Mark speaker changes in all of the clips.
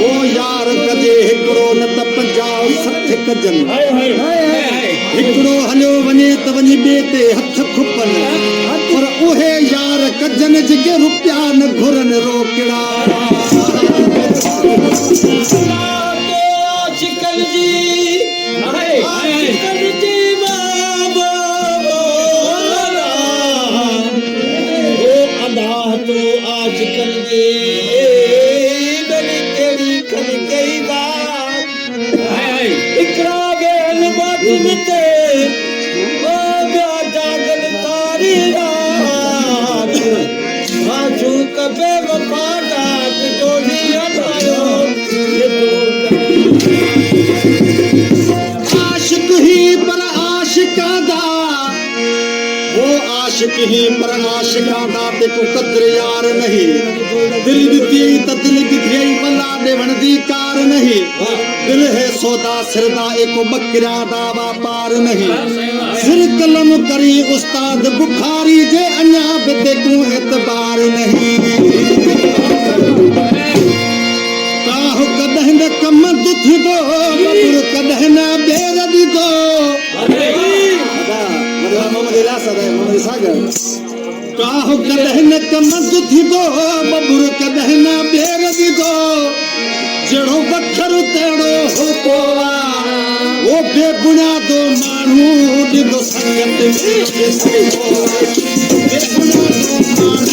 Speaker 1: ओ यार कजे हिकड़ो न त 50-60 कजन हिकड़ो हलियो वञे त वञी ॿिए ते हथ खुपन पर उहे यार कजन जेके रुपया न घुरन रोकड़ा
Speaker 2: आजकल जी आजकल जी मेरी केड़ी खन गई बात इकरा गेल बातुन ते ओ ब्या जागल तारी रात आजू कबे वफा डाक जोड़ी अठायो ये तो
Speaker 1: आशिक ही पर आशिकादा वो आशिक ही पर आशिकादा ते को कदर यार नहीं दिल दिती त दिल किथे वला देवण दी कार नहीं दिल है सौदा सिरदा एको बकरा दा व्यापार नहीं सिर कलम करी उस्ताद बुखारी जे अन्या बिते को एतबार नहीं काहो कदह न कम दुख दो बबुर कदह न बेर दी दो काहो कदह न कम दुख दो बबुर कदह न बेर दी दो जड़ो बखर तेड़ो हो कोवा वो बेबुनियादो मानू दिदो संगत में बेबुनियादो मानू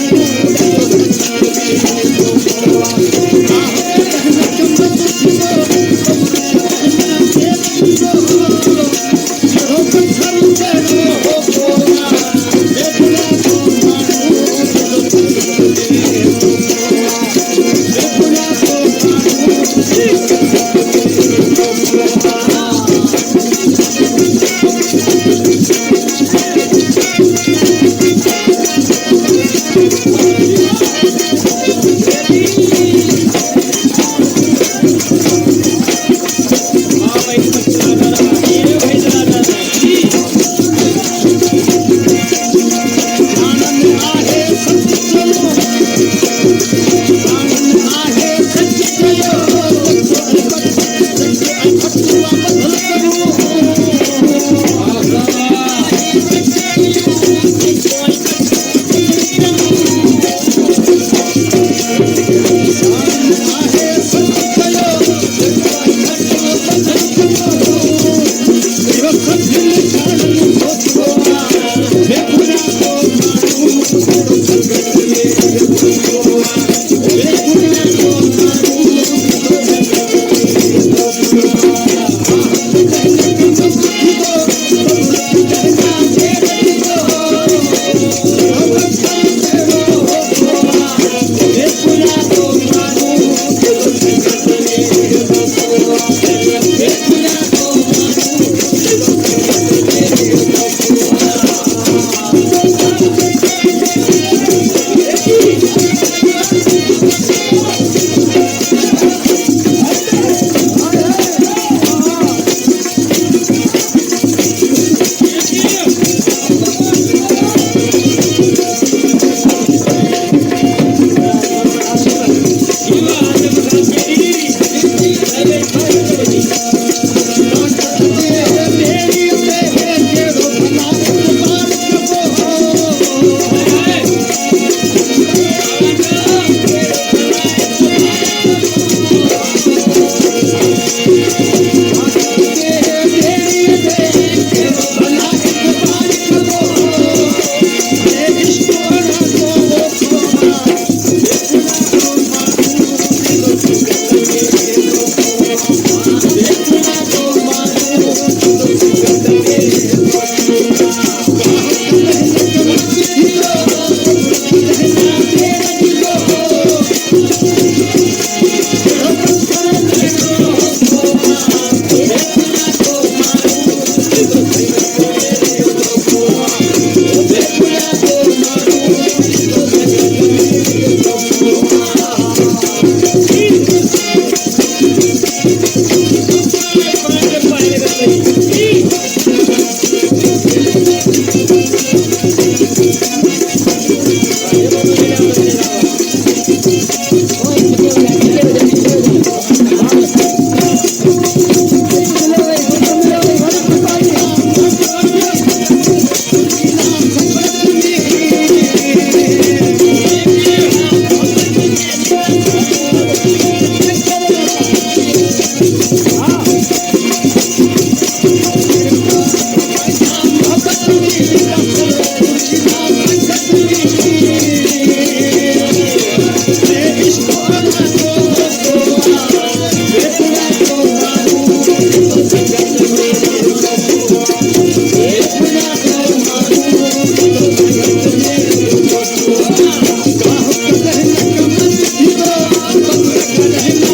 Speaker 1: नहीं